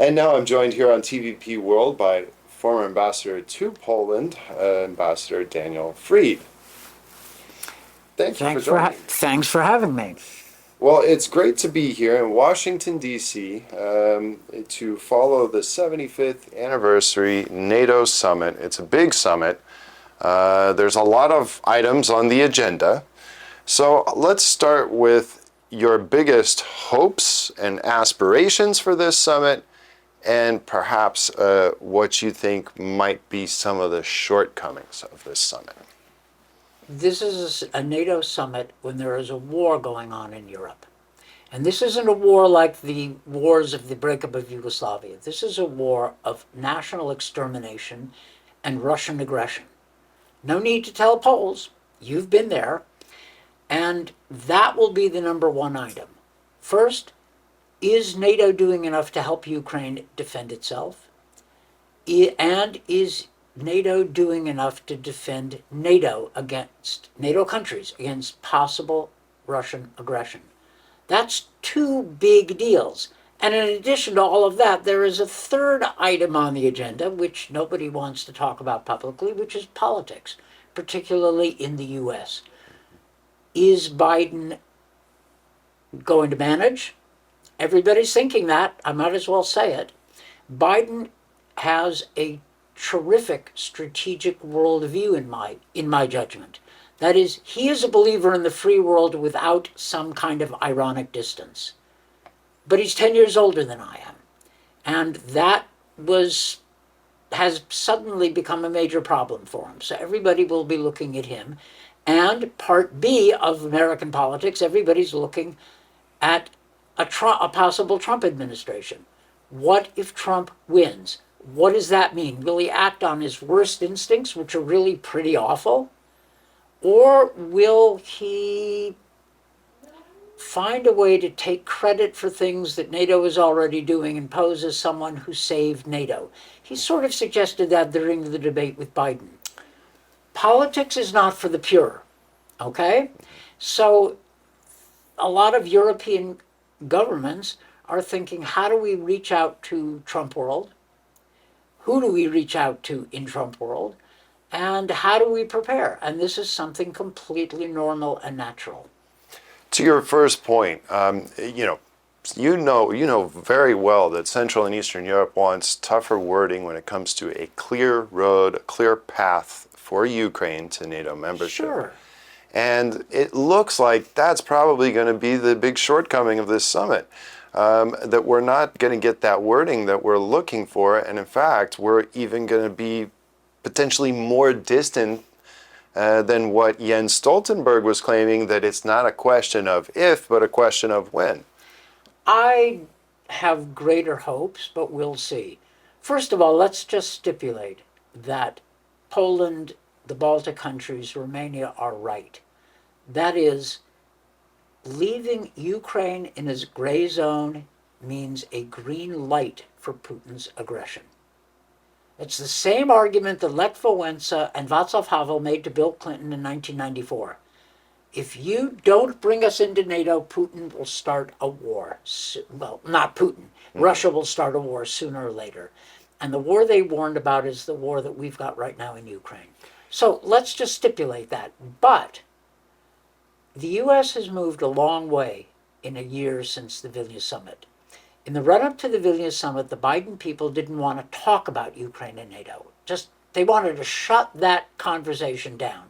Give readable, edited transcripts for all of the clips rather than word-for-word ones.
And now I'm joined here on TVP World by former ambassador to Poland, Ambassador Daniel Fried. Thank you for joining. Thanks for having me. Well, it's great to be here in Washington, D.C. To follow the 75th anniversary NATO summit. It's a big summit. There's a lot of items on the agenda. So let's start with your biggest hopes and aspirations for this summit, and perhaps what you think might be some of the shortcomings of this summit. This is a NATO summit when there is a war going on in Europe. And this isn't a war like the wars of the breakup of Yugoslavia. This is a war of national extermination and Russian aggression. No need to tell Poles, you've been there. And that will be the number one item. First, is NATO doing enough to help Ukraine defend itself? And is NATO doing enough to defend NATO against NATO countries against possible Russian aggression? That's two big deals. And in addition to all of that, there is a third item on the agenda, which nobody wants to talk about publicly, which is politics, particularly in the US. Is Biden going to manage? Everybody's thinking that. I might as well say it. Biden has a terrific strategic worldview in my judgment. That is, he is a believer in the free world without some kind of ironic distance. But he's 10 years older than I am. And that has suddenly become a major problem for him. So everybody will be looking at him. And part B of American politics, everybody's looking at a possible Trump administration. What if Trump wins? What does that mean? Will he act on his worst instincts, which are really pretty awful? Or will he find a way to take credit for things that NATO is already doing and pose as someone who saved NATO? He sort of suggested that during the debate with Biden. Politics is not for the pure, okay? So a lot of European governments are thinking, how do we reach out to Trump world? Who do we reach out to in Trump world? And how do we prepare? And this is something completely normal and natural. To your first point, you know very well that Central and Eastern Europe wants tougher wording when it comes to a clear road, a clear path for Ukraine to NATO membership. Sure. And it looks like that's probably going to be the big shortcoming of this summit, that we're not going to get that wording that we're looking for. And in fact, we're even going to be potentially more distant than what Jens Stoltenberg was claiming, that it's not a question of if, but a question of when. I have greater hopes, but we'll see. First of all, let's just stipulate that Poland, the Baltic countries, Romania are right. That is, leaving Ukraine in its gray zone means a green light for Putin's aggression. It's the same argument that Lech Wałęsa and Václav Havel made to Bill Clinton in 1994. If you don't bring us into NATO, Putin will start a war. Well, not Putin. Russia will start a war sooner or later. And the war they warned about is the war that we've got right now in Ukraine. So let's just stipulate that. But the U.S. has moved a long way in a year since the Vilnius summit. In the run-up to the Vilnius summit, the Biden people didn't want to talk about Ukraine and NATO. They wanted to shut that conversation down.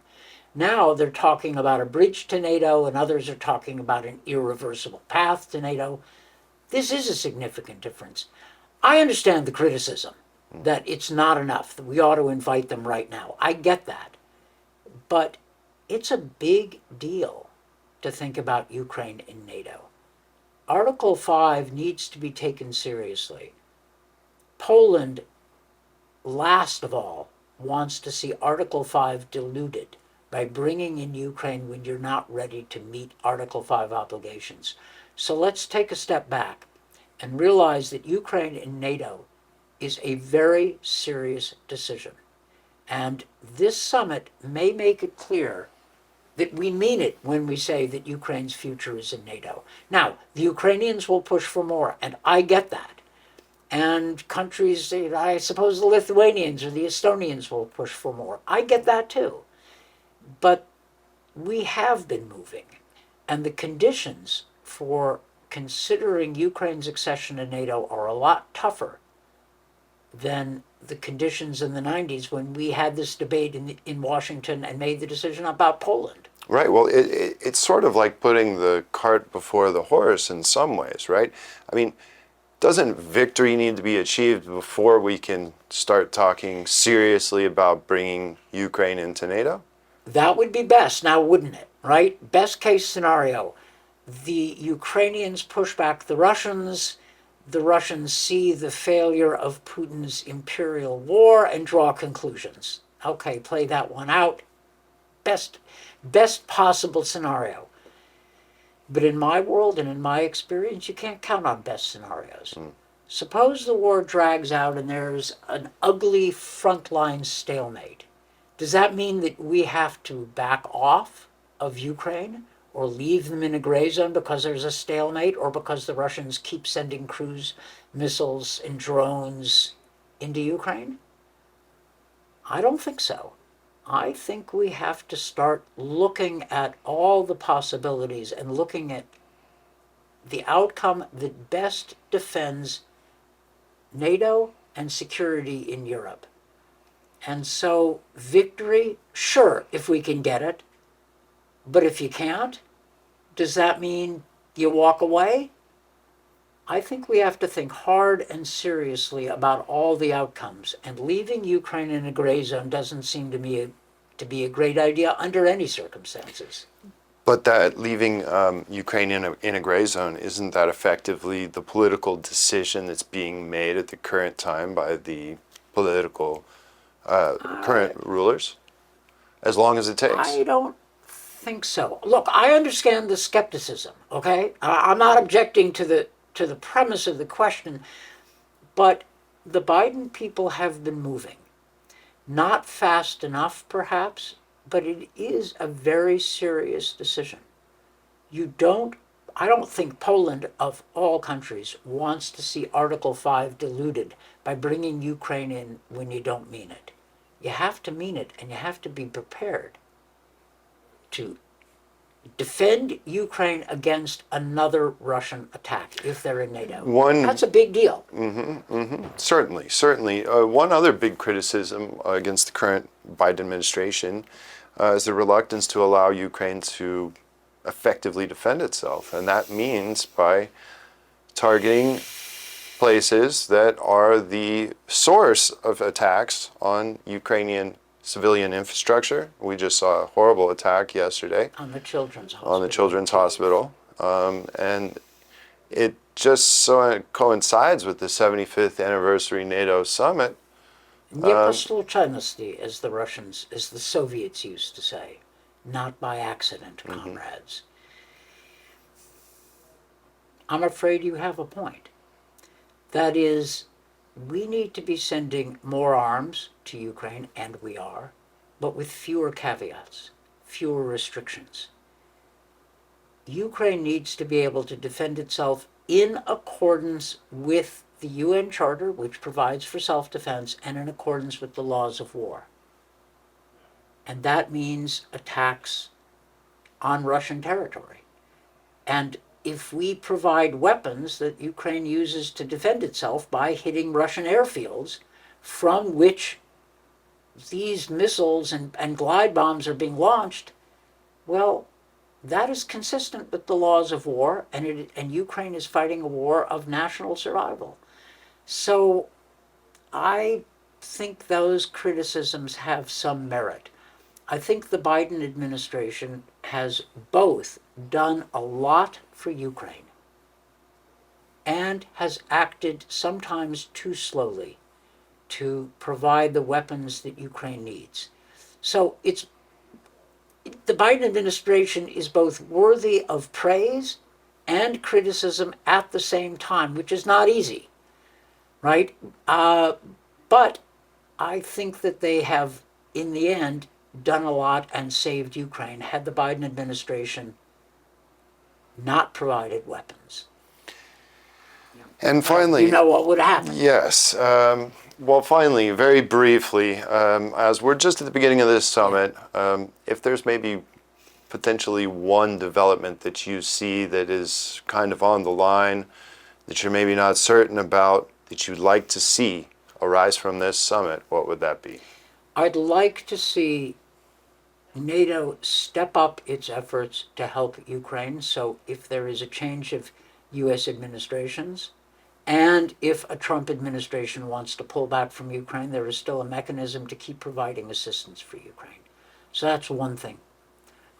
Now they're talking about a bridge to NATO, and others are talking about an irreversible path to NATO. This is a significant difference. I understand the criticism that it's not enough, that we ought to invite them right now. I get that. But it's a big deal to think about Ukraine in NATO. Article 5 needs to be taken seriously. Poland, last of all, wants to see Article 5 diluted by bringing in Ukraine when you're not ready to meet Article 5 obligations. So let's take a step back and realize that Ukraine in NATO is a very serious decision. And this summit may make it clear that we mean it when we say that Ukraine's future is in NATO. Now, the Ukrainians will push for more, and I get that. And countries, I suppose the Lithuanians or the Estonians will push for more. I get that too. But we have been moving. And the conditions for considering Ukraine's accession to NATO are a lot tougher than the conditions in the 90s when we had this debate in Washington and made the decision about Poland. Right. Well, it's sort of like putting the cart before the horse in some ways, right? I mean, doesn't victory need to be achieved before we can start talking seriously about bringing Ukraine into NATO? That would be best now, wouldn't it? Right? Best case scenario. The Ukrainians push back the Russians see the failure of Putin's imperial war and draw conclusions. Okay, play that one out. Best possible scenario. But in my world and in my experience, you can't count on best scenarios. Suppose the war drags out and there's an ugly frontline stalemate. Does that mean that we have to back off of Ukraine or leave them in a gray zone because there's a stalemate or because the Russians keep sending cruise missiles and drones into Ukraine? I don't think so. I think we have to start looking at all the possibilities and looking at the outcome that best defends NATO and security in Europe. And so victory, sure, if we can get it. But if you can't, does that mean you walk away? I think we have to think hard and seriously about all the outcomes. And leaving Ukraine in a gray zone doesn't seem to me to be a great idea under any circumstances. But that leaving Ukraine in a gray zone, isn't that effectively the political decision that's being made at the current time by the political current rulers? As long as it takes. I don't think so. Look, I understand the skepticism, okay? I'm not objecting to the premise of the question, but the Biden people have been moving. Not fast enough, perhaps, but it is a very serious decision. I don't think Poland, of all countries, wants to see Article 5 diluted by bringing Ukraine in when you don't mean it. You have to mean it, and you have to be prepared to defend Ukraine against another Russian attack if they're in NATO. That's a big deal. Certainly. One other big criticism against the current Biden administration is the reluctance to allow Ukraine to effectively defend itself. And that means by targeting places that are the source of attacks on Ukrainian civilian infrastructure. We just saw a horrible attack yesterday on the Children's Hospital. And it just so coincides with the 75th anniversary NATO summit. Непослушайности, as the Soviets used to say, not by accident, comrades. I'm afraid you have a point. That is, we need to be sending more arms to Ukraine, and we are, but with fewer caveats, fewer restrictions. Ukraine needs to be able to defend itself in accordance with the UN Charter, which provides for self-defense, and in accordance with the laws of war. And that means attacks on Russian territory. And if we provide weapons that Ukraine uses to defend itself by hitting Russian airfields from which these missiles and glide bombs are being launched, well, that is consistent with the laws of war, and Ukraine is fighting a war of national survival. So I think those criticisms have some merit. I think the Biden administration has both done a lot for Ukraine and has acted sometimes too slowly to provide the weapons that Ukraine needs. So the Biden administration is both worthy of praise and criticism at the same time, which is not easy, right? But I think that they have, in the end, done a lot and saved Ukraine had the Biden administration not provided weapons. And finally, You know what would happen. yes. Well, finally, very briefly, as we're just at the beginning of this summit, if there's maybe potentially one development that you see that is kind of on the line, that you're maybe not certain about, that you'd like to see arise from this summit, what would that be? I'd like to see NATO step up its efforts to help Ukraine. So if there is a change of U.S. administrations, and if a Trump administration wants to pull back from Ukraine, there is still a mechanism to keep providing assistance for Ukraine. So that's one thing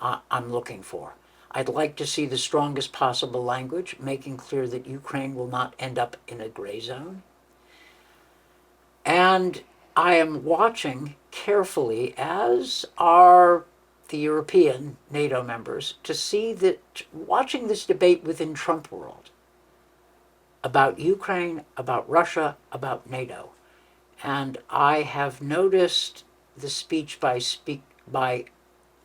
I'm looking for. I'd like to see the strongest possible language, making clear that Ukraine will not end up in a gray zone. And I am watching carefully, as are the European NATO members, to see that watching this debate within Trump world about Ukraine, about Russia, about NATO. And I have noticed the speech by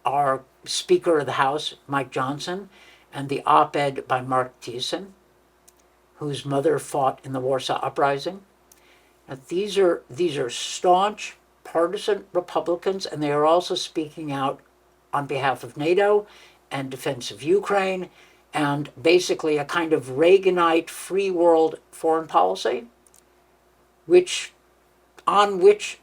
our Speaker of the House, Mike Johnson, and the op-ed by Mark Thiessen, whose mother fought in the Warsaw Uprising. Now, these are staunch partisan Republicans, and they are also speaking out on behalf of NATO and defense of Ukraine, and basically a kind of Reaganite free world foreign policy, on which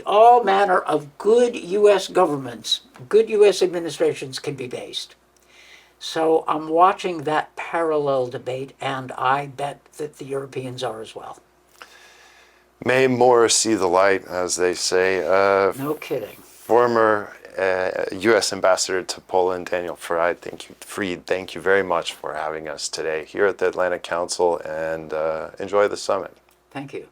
all manner of good U.S. governments, good U.S. administrations can be based. So I'm watching that parallel debate, and I bet that the Europeans are as well. May more see the light, as they say. No kidding. Former U.S. Ambassador to Poland, Daniel Fried, thank you very much for having us today here at the Atlantic Council, and enjoy the summit. Thank you.